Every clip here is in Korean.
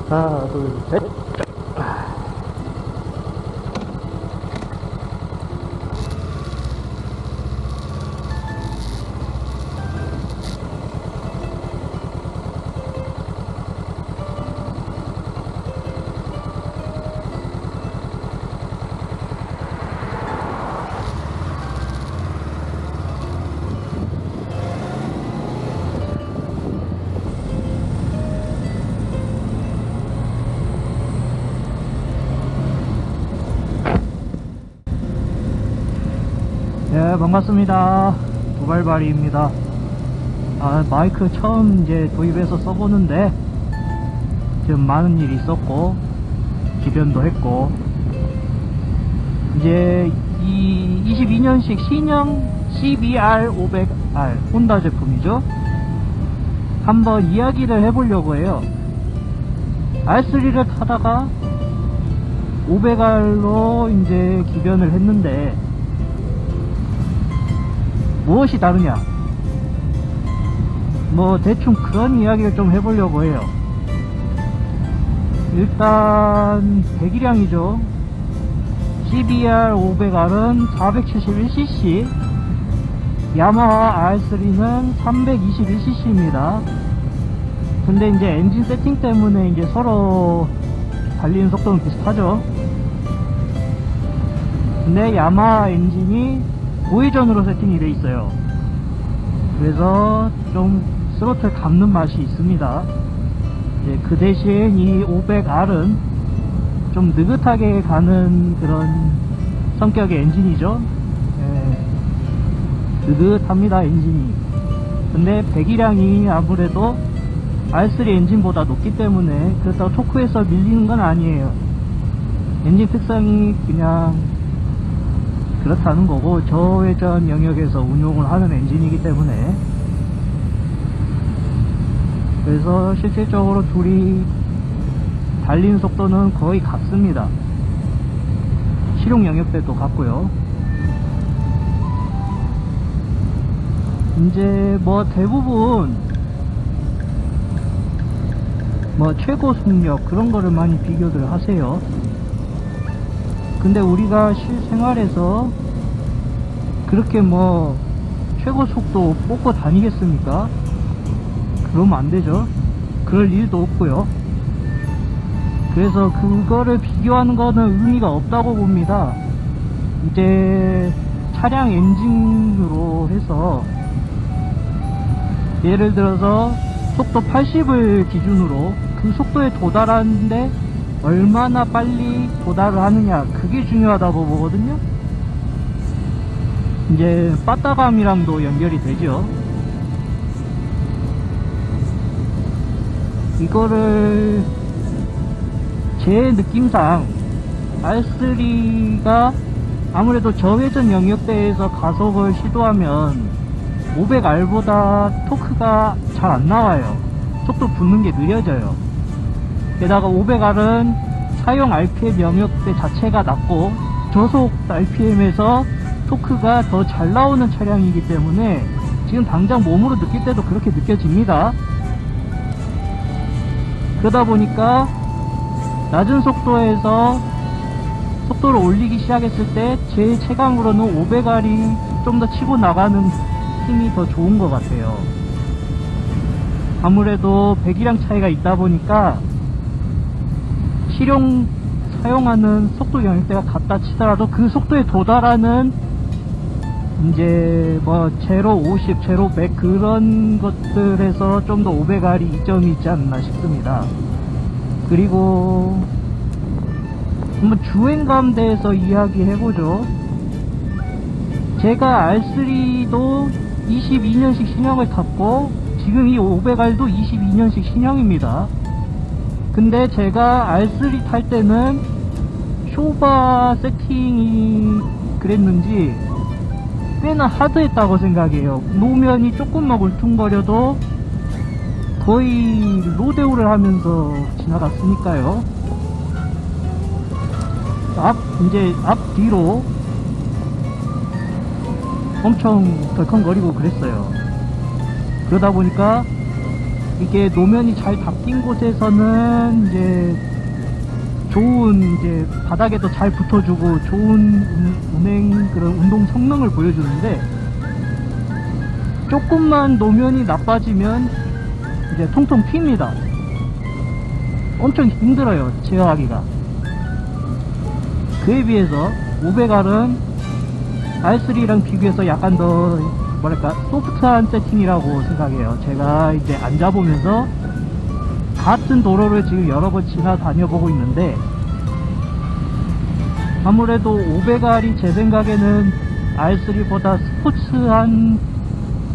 하나, 둘, 셋. 네, 반갑습니다. 두발바리입니다. 마이크 처음 이제 도입해서 써보는데 지금 많은 일이 있었고 기변도 했고, 이제 이 22년식 신형 CBR500R 혼다 제품이죠. 한번 이야기를 해보려고 해요. R3를 타다가 500R로 이제 기변을 했는데 무엇이 다르냐, 뭐 대충 그런 이야기를 좀 해보려고 해요. 일단 배기량이죠. CBR500R은 471cc, 야마하 R3는 321cc입니다. 근데 이제 엔진 세팅 때문에 이제 서로 달리는 속도는 비슷하죠. 근데 야마하 엔진이 고회전으로 세팅이 돼 있어요. 그래서 좀 스로틀 감는 맛이 있습니다. 그 대신 이 500R은 좀 느긋하게 가는 그런 성격의 엔진이죠. 느긋합니다, 엔진이. 근데 배기량이 아무래도 R3 엔진보다 높기 때문에 그렇다고 토크에서 밀리는 건 아니에요. 엔진 특성이 그냥 그렇다는 거고, 저회전 영역에서 운용을 하는 엔진이기 때문에. 그래서 실질적으로 둘이 달리는 속도는 거의 같습니다. 실용 영역 때도 같고요. 이제 뭐 대부분 뭐 최고 속력 그런 거를 많이 비교들 하세요. 근데 우리가 실생활에서 그렇게 뭐 최고 속도 뽑고 다니겠습니까? 그러면 안 되죠. 그럴 일도 없고요. 그래서 그거를 비교하는 거는 의미가 없다고 봅니다. 이제 차량 엔진으로 해서 예를 들어서 속도 80을 기준으로 그 속도에 도달하는데 얼마나 빨리 도달을 하느냐, 그게 중요하다고 보거든요. 이제 빠따감이랑도 연결이 되죠. 이거를 제 느낌상 R3가 아무래도 저회전 영역대에서 가속을 시도하면 500R보다 토크가 잘 안 나와요. 속도 붙는 게 느려져요. 게다가 500R은 사용 RPM 영역대 자체가 낮고 저속 RPM에서 토크가 더 잘 나오는 차량이기 때문에 지금 당장 몸으로 느낄 때도 그렇게 느껴집니다. 그러다 보니까 낮은 속도에서 속도를 올리기 시작했을 때 제 체감으로는 500R이 좀 더 치고 나가는 힘이 더 좋은 것 같아요. 아무래도 배기량 차이가 있다 보니까 실용 사용하는 속도 영역대가 같다 치더라도 그 속도에 도달하는 이제 뭐 제로 50, 제로 100 그런 것들에서 좀 더 500R이 이점이 있지 않나 싶습니다. 그리고 한번 주행감 대해서 이야기해보죠. 제가 R3도 22년식 신형을 탔고 지금 이 500R도 22년식 신형입니다. 근데 제가 R3 탈 때는 쇼바 세팅이 그랬는지 꽤나 하드했다고 생각해요. 노면이 조금만 울퉁거려도 거의 로데오를 하면서 지나갔으니까요. 이제 앞뒤로 엄청 덜컹거리고 그랬어요. 그러다 보니까 이게 노면이 잘 바뀐 곳에서는 이제 좋은 이제 바닥에도 잘 붙어주고 좋은 운행 그런 운동 성능을 보여주는데, 조금만 노면이 나빠지면 이제 통통 튑니다. 엄청 힘들어요, 제어하기가. 그에 비해서 500R은 R3랑 비교해서 약간 더 뭐랄까 소프트한 세팅이라고 생각해요. 제가 이제 앉아보면서 같은 도로를 지금 여러 번 지나다녀보고 있는데, 아무래도 500R이 제 생각에는 R3보다 스포츠한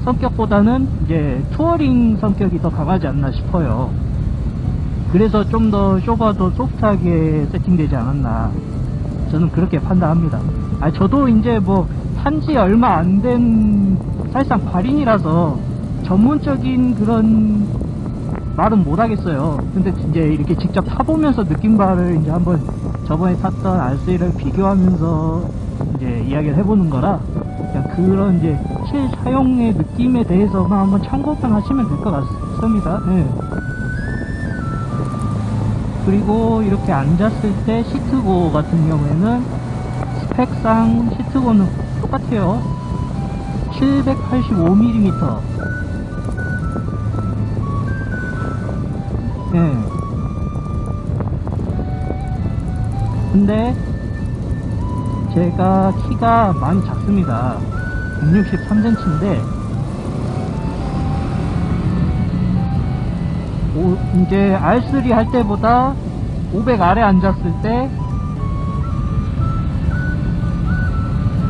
성격보다는 이제 투어링 성격이 더 강하지 않나 싶어요. 그래서 좀 더 쇼가 더 소프트하게 세팅되지 않았나, 저는 그렇게 판단합니다. 저도 이제 뭐 산지 얼마 안 된 사실상 발인이라서 전문적인 그런 말은 못하겠어요. 근데 이제 이렇게 직접 타보면서 느낀 바를 이제 한번 저번에 탔던 R3를 비교하면서 이제 이야기를 해보는 거라, 그냥 그런 이제 실사용의 느낌에 대해서만 한번 참고만 하시면 될 것 같습니다. 네. 그리고 이렇게 앉았을 때 시트고 같은 경우에는 스펙상 시트고는 똑같아요. 785mm. 네. 근데 제가 키가 많이 작습니다. 163cm인데 이제 R3 할 때보다 500R에 앉았을 때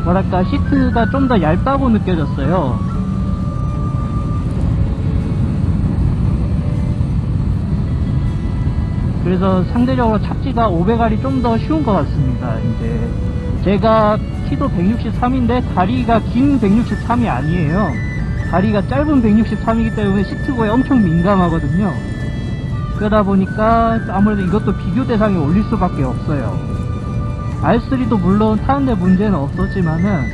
뭐랄까 시트가 좀 더 얇다고 느껴졌어요. 그래서 상대적으로 착지가 500R이 좀 더 쉬운 것 같습니다. 이제 제가 키도 163인데 다리가 긴 163이 아니에요. 다리가 짧은 163이기 때문에 시트고에 엄청 민감하거든요. 그러다 보니까 아무래도 이것도 비교 대상에 올릴 수밖에 없어요. R3도 물론 타는데 문제는 없었지만은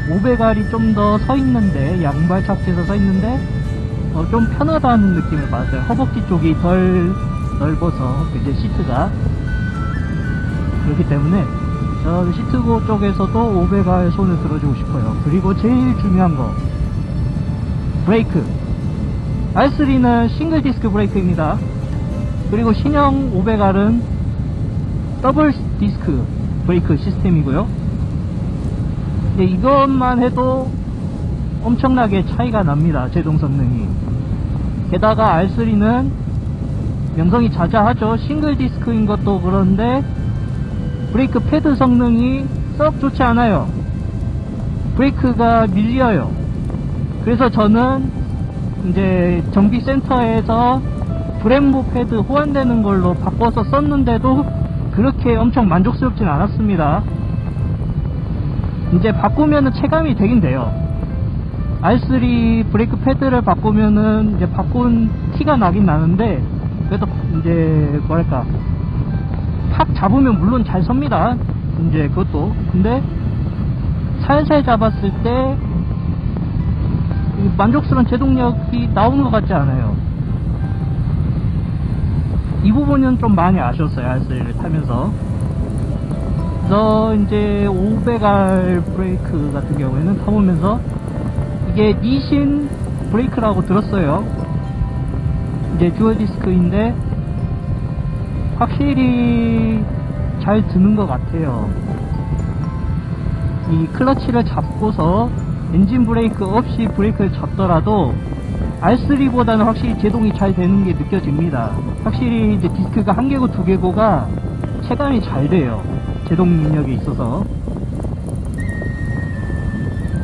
500R이 좀 더 서 있는데, 양발 착지에서 서 있는데 좀 편하다는 느낌을 받았어요. 허벅지 쪽이 덜 넓어서 이제 시트가 그렇기 때문에 저 시트고 쪽에서도 500R 손을 들어주고 싶어요. 그리고 제일 중요한 거, 브레이크. R3는 싱글 디스크 브레이크입니다. 그리고 신형 500R은 더블 디스크 브레이크 시스템이고요. 이것만 해도 엄청나게 차이가 납니다, 제동 성능이. 게다가 R3는 명성이 자자하죠. 싱글 디스크인 것도 그런데 브레이크 패드 성능이 썩 좋지 않아요. 브레이크가 밀려요. 그래서 저는 이제 정비센터에서 브렘보 패드 호환되는 걸로 바꿔서 썼는데도 그렇게 엄청 만족스럽진 않았습니다. 이제 바꾸면은 체감이 되긴 돼요. R3 브레이크 패드를 바꾸면은 이제 바꾼 티가 나긴 나는데, 그래도 이제 뭐랄까 팍 잡으면 물론 잘 섭니다. 이제 그것도. 근데 살살 잡았을 때 만족스러운 제동력이 나오는 것 같지 않아요. 이 부분은 좀 많이 아쉬웠어요, R3를 타면서. 그래서 이제 500R 브레이크 같은 경우에는 타보면서 이게 니신 브레이크라고 들었어요. 이제 듀얼 디스크인데 확실히 잘 드는 것 같아요. 이 클러치를 잡고서 엔진 브레이크 없이 브레이크를 잡더라도 R3보다는 확실히 제동이 잘 되는 게 느껴집니다. 확실히 이제 디스크가 한 개고 두 개고가 체감이 잘 돼요, 제동 능력에 있어서.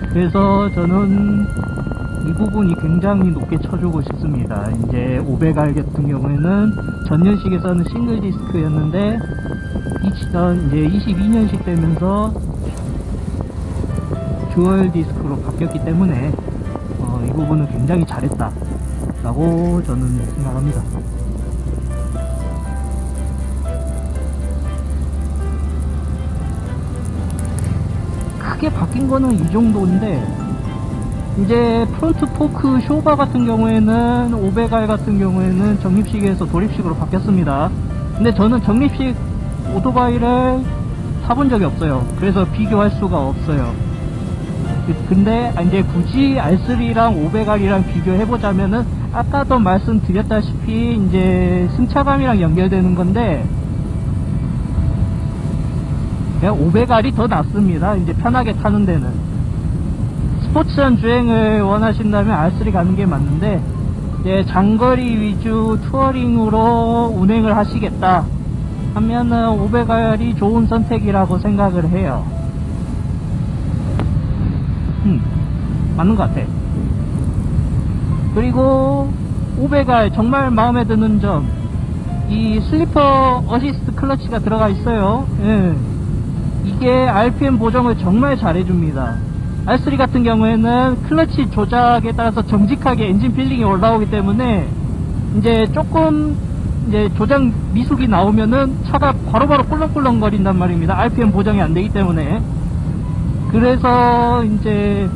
그래서 저는 이 부분이 굉장히 높게 쳐주고 싶습니다. 이제 500R 같은 경우에는 전년식에서는 싱글 디스크였는데 이제 22년식 되면서 듀얼 디스크로 바뀌었기 때문에 이 부분은 굉장히 잘했다 라고 저는 생각합니다. 크게 바뀐 거는 이 정도인데 이제 프론트 포크 쇼바 같은 경우에는 500R 같은 경우에는 적립식에서 도립식으로 바뀌었습니다. 근데 저는 적립식 오토바이를 타본 적이 없어요. 그래서 비교할 수가 없어요. 근데 이제 굳이 R3랑 500R이랑 비교해보자면은 아까도 말씀드렸다시피 이제 승차감이랑 연결되는 건데 그냥 500R이 더 낫습니다. 이제 편하게 타는 데는. 스포츠한 주행을 원하신다면 R3 가는 게 맞는데 이제 장거리 위주 투어링으로 운행을 하시겠다 하면은 500R이 좋은 선택이라고 생각을 해요. 맞는 것 같아. 그리고 500R 정말 마음에 드는 점, 이 슬리퍼 어시스트 클러치가 들어가 있어요. 예. 이게 RPM 보정을 정말 잘해줍니다. R3 같은 경우에는 클러치 조작에 따라서 정직하게 엔진 필링이 올라오기 때문에 이제 조금 이제 조작 미숙이 나오면은 차가 바로바로 꿀렁꿀렁 거린단 말입니다. RPM 보정이 안 되기 때문에. 그래서 이제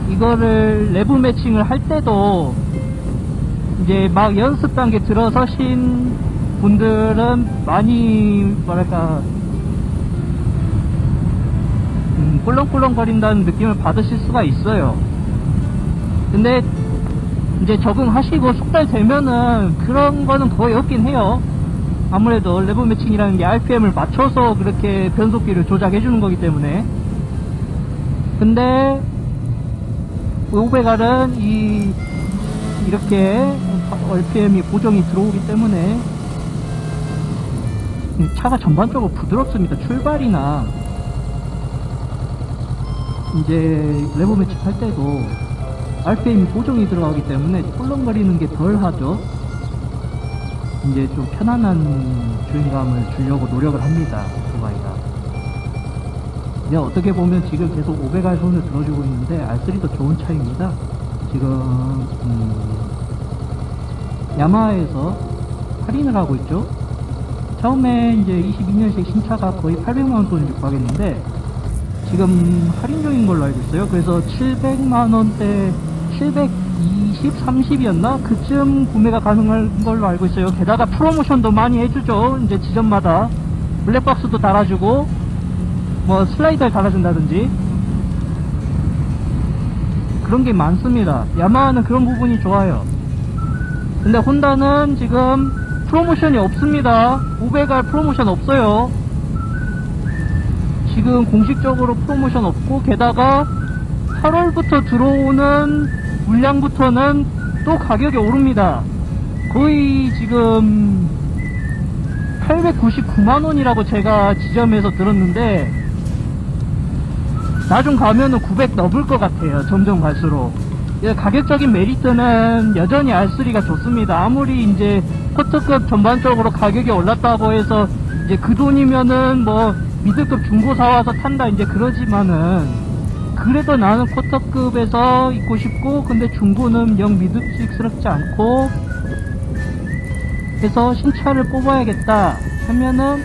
이거를 내부 매칭을 할 때도 이제 막 연습 단계 들어서신 분들은 많이 뭐랄까 꿀렁꿀렁 거린다는 느낌을 받으실 수가 있어요. 근데 이제 적응하시고 숙달 되면은 그런 거는 거의 없긴 해요. 아무래도 레버 매칭이라는 게 RPM을 맞춰서 그렇게 변속기를 조작해 주는 거기 때문에. 근데 500R은 이렇게 RPM이 보정이 들어오기 때문에 차가 전반적으로 부드럽습니다. 출발이나 이제 레버 매칭 할 때도 RPM이 보정이 들어가기 때문에 꿀렁거리는 게 덜 하죠. 이제 좀 편안한 주행감을 주려고 노력을 합니다. 오토바이가. 이제 어떻게 보면 지금 계속 500R 손을 들어주고 있는데 R3도 좋은 차입니다. 지금 야마하에서 할인을 하고 있죠. 처음에 이제 22년식 신차가 거의 800만원 돈을 육박했는데 지금 할인 중인 걸로 알고 있어요. 그래서 700만원대 720, 30이었나? 그쯤 구매가 가능한 걸로 알고 있어요. 게다가 프로모션도 많이 해주죠. 이제 지점마다 블랙박스도 달아주고 뭐 슬라이더를 달아준다든지 그런 게 많습니다. 야마하는 그런 부분이 좋아요. 근데 혼다는 지금 프로모션이 없습니다. 500R 프로모션 없어요. 지금 공식적으로 프로모션 없고, 게다가 8월부터 들어오는 물량부터는 또 가격이 오릅니다. 거의 지금 899만원이라고 제가 지점에서 들었는데 나중 가면은 900 넘을 것 같아요. 점점 갈수록. 가격적인 메리트는 여전히 R3가 좋습니다. 아무리 이제 코트급 전반적으로 가격이 올랐다고 해서 이제 그 돈이면은 뭐 미들급 중고 사와서 탄다 이제 그러지만은, 그래도 나는 쿼터급에서 입고 싶고 근데 중고는 영 믿음직스럽지 않고 해서 신차를 뽑아야겠다 하면은,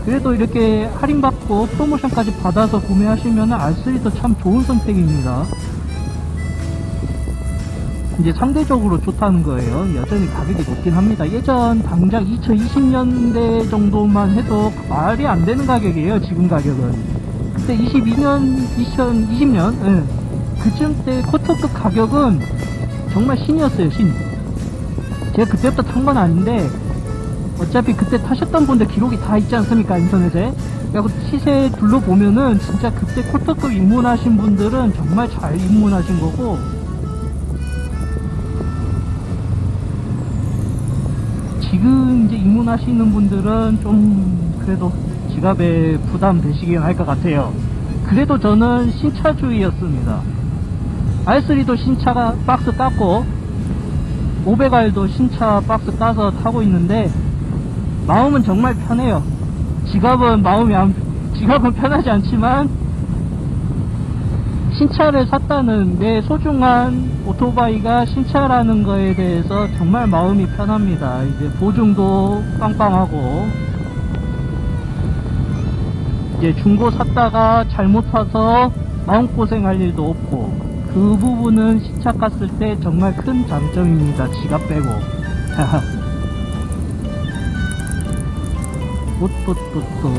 그래도 이렇게 할인받고 프로모션까지 받아서 구매하시면은 R3도 참 좋은 선택입니다. 이제 상대적으로 좋다는 거예요. 여전히 가격이 높긴 합니다. 예전 당장 2020년대 정도만 해도 말이 안 되는 가격이에요. 지금 가격은. 그때 2020년 예. 그쯤 때 쿼터급 가격은 정말 신이었어요. 신. 제가 그때부터 탄 건 아닌데 어차피 그때 타셨던 분들 기록이 다 있지 않습니까, 인터넷에. 그리고 시세 둘러보면은 진짜 그때 쿼터급 입문하신 분들은 정말 잘 입문하신 거고, 지금 이제 입문하시는 분들은 좀 그래도 지갑에 부담 되시긴 할 것 같아요. 그래도 저는 신차주의였습니다. R3도 신차가 박스 깠고 500R도 신차 박스 까서 타고 있는데 마음은 정말 편해요. 지갑은 편하지 않지만 신차를 샀다는 내 소중한 오토바이가 신차라는 거에 대해서 정말 마음이 편합니다. 이제 보증도 빵빵하고, 이제 중고 샀다가 잘못 사서 마음고생할 일도 없고, 그 부분은 시차 갔을 때 정말 큰 장점입니다. 지갑 빼고. 또.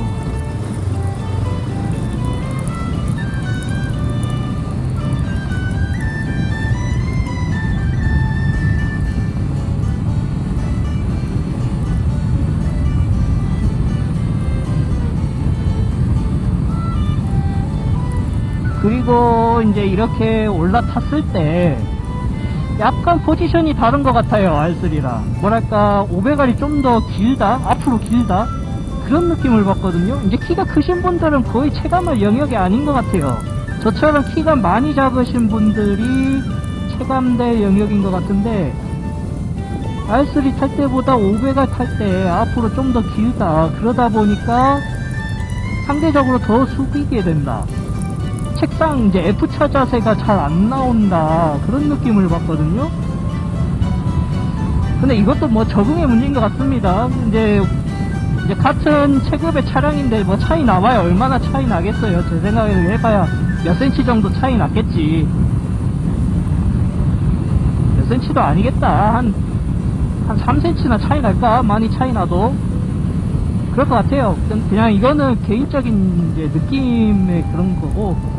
그리고 이제 이렇게 올라탔을 때 약간 포지션이 다른 것 같아요. R3랑 뭐랄까 500알이 좀 더 길다, 앞으로 길다, 그런 느낌을 받거든요. 이제 키가 크신 분들은 거의 체감할 영역이 아닌 것 같아요. 저처럼 키가 많이 작으신 분들이 체감될 영역인 것 같은데, R3 탈 때보다 500알 탈 때 앞으로 좀 더 길다, 그러다 보니까 상대적으로 더 숙이게 된다, 책상 이제 F차 자세가 잘 안 나온다, 그런 느낌을 받거든요. 근데 이것도 뭐 적응의 문제인 것 같습니다. 이제 같은 체급의 차량인데 뭐 차이 나봐야 얼마나 차이 나겠어요. 제 생각에는 해봐야 몇 센치 정도 차이 났겠지. 몇 센치도 아니겠다. 한 3cm나 차이 날까? 많이 차이 나도. 그럴 것 같아요. 그냥 이거는 개인적인 이제 느낌의 그런 거고.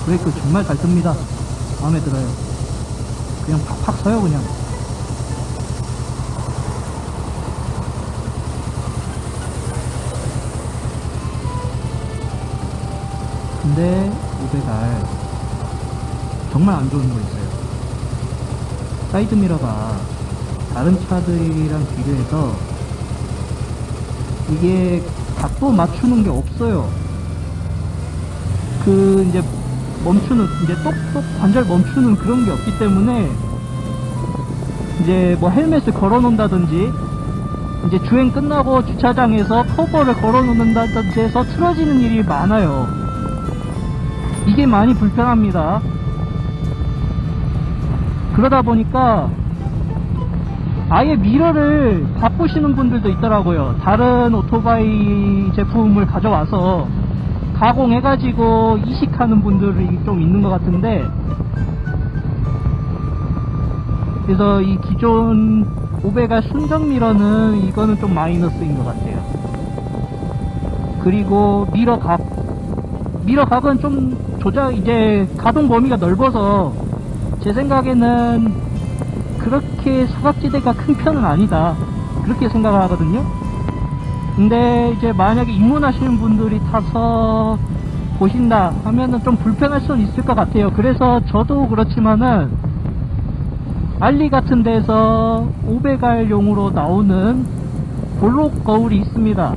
브레이크 정말 잘 뜹니다. 마음에 들어요. 그냥 팍팍 서요, 그냥. 근데 500R 정말 안 좋은 거 있어요. 사이드미러가 다른 차들이랑 비교해서 이게 각도 맞추는 게 없어요. 그 이제 멈추는, 이제 똑똑 관절 멈추는 그런 게 없기 때문에 이제 뭐 헬멧을 걸어 놓는다든지, 이제 주행 끝나고 주차장에서 커버를 걸어 놓는다든지 해서 틀어지는 일이 많아요. 이게 많이 불편합니다. 그러다 보니까 아예 미러를 바꾸시는 분들도 있더라고요. 다른 오토바이 제품을 가져와서 가공해가지고 이식하는 분들이 좀 있는 것 같은데, 그래서 이 기존 500R 순정 미러는 이거는 좀 마이너스인 것 같아요. 그리고 미러각은 좀 이제 가동 범위가 넓어서 제 생각에는 그렇게 사각지대가 큰 편은 아니다, 그렇게 생각을 하거든요. 근데 이제 만약에 입문하시는 분들이 타서 보신다 하면은 좀 불편할 수는 있을 것 같아요. 그래서 저도 그렇지만은 알리 같은 데서 500R용으로 나오는 볼록 거울이 있습니다.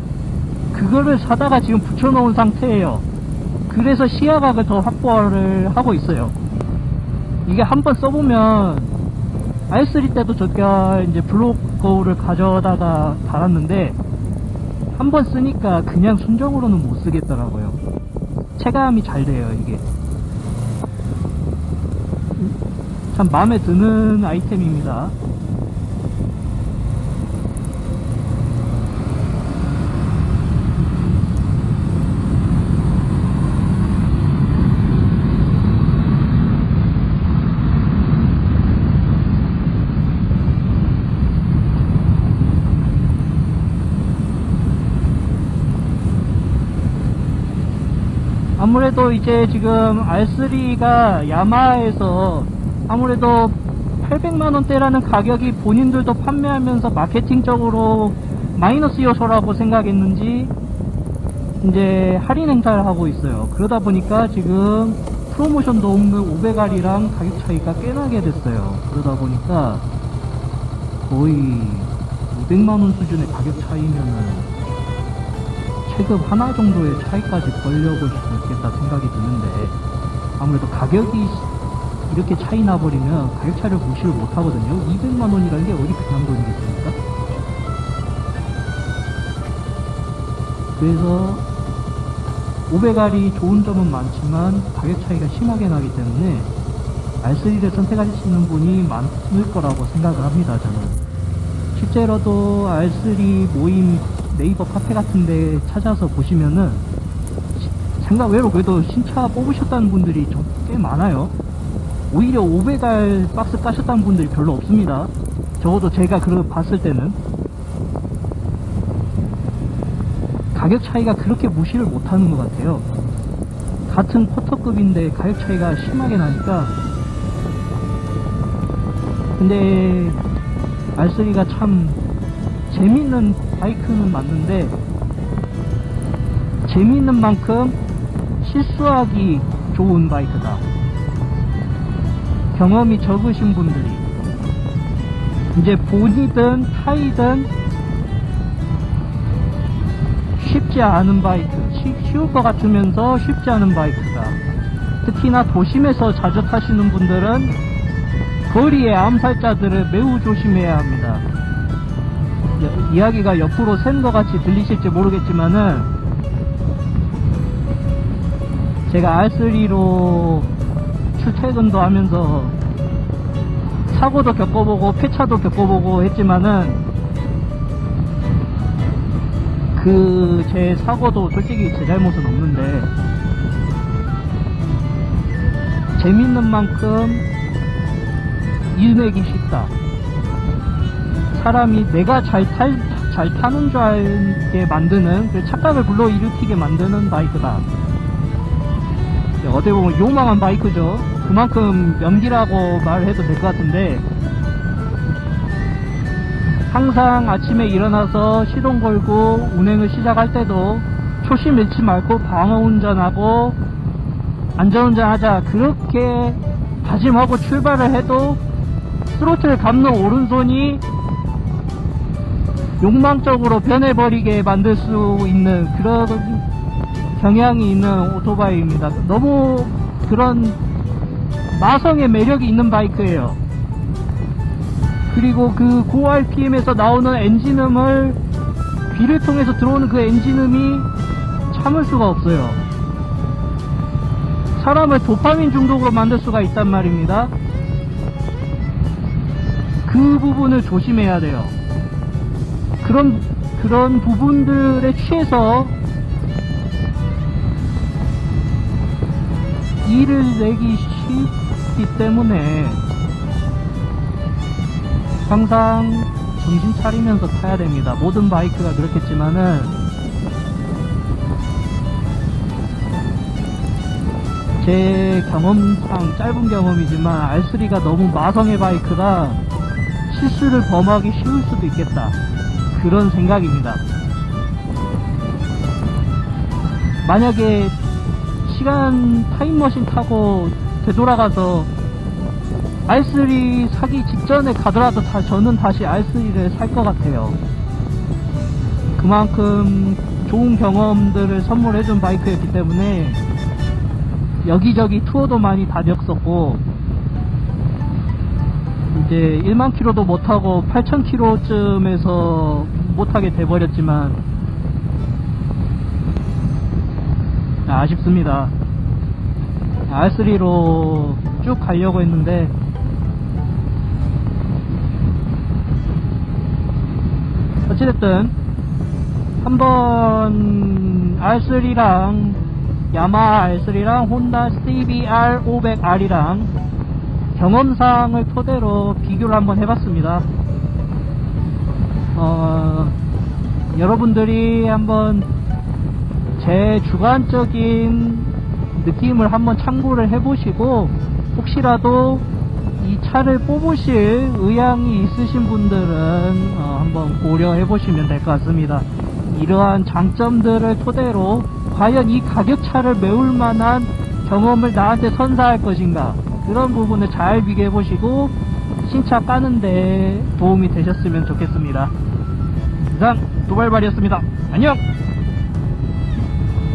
그거를 사다가 지금 붙여놓은 상태예요. 그래서 시야각을 더 확보를 하고 있어요. 이게 한번 써보면, R3 때도 제가 이제 블록 거울을 가져다가 달았는데 한번 쓰니까 그냥 순정으로는 못 쓰겠더라고요. 체감이 잘 돼요, 이게. 참 마음에 드는 아이템입니다. 아무래도 이제 지금 R3가 야마하에서 아무래도 800만원대라는 가격이 본인들도 판매하면서 마케팅적으로 마이너스 요소라고 생각했는지 이제 할인 행사를 하고 있어요. 그러다 보니까 지금 프로모션도 없는 500R이랑 가격 차이가 꽤 나게 됐어요. 그러다 보니까 거의 200만원 수준의 가격 차이면은 체급 하나 정도의 차이까지 벌려볼 수도 있겠다 생각이 드는데, 아무래도 가격이 이렇게 차이 나버리면 가격 차이를 무시를 못 하거든요. 200만원이라는 게 어디 그냥 돈이겠습니까? 그래서 500R이 좋은 점은 많지만 가격 차이가 심하게 나기 때문에 R3를 선택하시는 분이 많을 거라고 생각을 합니다. 저는 실제로도 R3 모임 네이버 카페 같은데 찾아서 보시면은 생각외로 그래도 신차 뽑으셨다는 분들이 좀 꽤 많아요. 오히려 500R 박스 까셨다는 분들이 별로 없습니다. 적어도 제가 봤을 때는 가격 차이가 그렇게 무시를 못하는 것 같아요. 같은 쿼터급인데 가격 차이가 심하게 나니까. 근데 R3가 참 재밌는 바이크는 맞는데 재밌는 만큼 실수하기 좋은 바이크다. 경험이 적으신 분들이 이제 본이든 타이든 쉽지 않은 바이크, 쉬울 것 같으면서 쉽지 않은 바이크다. 특히나 도심에서 자주 타시는 분들은 거리의 암살자들을 매우 조심해야 합니다. 이야기가 옆으로 샌 것 같이 들리실지 모르겠지만은 제가 R3로 출퇴근도 하면서 사고도 겪어보고 폐차도 겪어보고 했지만은 제 사고도 솔직히 제 잘못은 없는데 재밌는 만큼 일내기 쉽다. 사람이 내가 잘 타는 줄 알게 만드는 그 착각을 불러일으키게 만드는 바이크다. 어떻게 보면 요망한 바이크죠. 그만큼 명기라고 말해도 될 것 같은데 항상 아침에 일어나서 시동 걸고 운행을 시작할 때도 초심 잃지 말고 방어운전하고 안전운전하자 그렇게 다짐하고 출발을 해도 스로틀 감는 오른손이 욕망적으로 변해버리게 만들 수 있는 그런 경향이 있는 오토바이입니다. 너무 그런 마성의 매력이 있는 바이크예요. 그리고 그 고 RPM에서 나오는 엔진음을 귀를 통해서 들어오는 그 엔진음이 참을 수가 없어요. 사람을 도파민 중독으로 만들 수가 있단 말입니다. 그 부분을 조심해야 돼요. 그런 부분들에 취해서 일을 내기 쉽기 때문에 항상 정신 차리면서 타야 됩니다. 모든 바이크가 그렇겠지만은 제 경험상 짧은 경험이지만 R3가 너무 마성의 바이크라 실수를 범하기 쉬울 수도 있겠다. 그런 생각입니다. 만약에 시간 타임머신 타고 되돌아가서 R3 사기 직전에 가더라도 저는 다시 R3를 살 것 같아요. 그만큼 좋은 경험들을 선물해준 바이크였기 때문에 여기저기 투어도 많이 다녔었고 이제 1만 킬로도 못하고 8천 킬로쯤에서 못하게 돼버렸지만 아쉽습니다. R3로 쭉 가려고 했는데 어찌됐든 한번 R3랑 야마하 R3랑 혼다 CBR 500R이랑 경험상을 토대로 비교를 한번 해봤습니다. 여러분들이 한번 제 주관적인 느낌을 한번 참고를 해보시고 혹시라도 이 차를 뽑으실 의향이 있으신 분들은 한번 고려해 보시면 될 것 같습니다. 이러한 장점들을 토대로 과연 이 가격차를 메울 만한 경험을 나한테 선사할 것인가, 그런 부분을 잘 비교해 보시고 신차 까는데 도움이 되셨으면 좋겠습니다. 이상 도발발이었습니다. 안녕!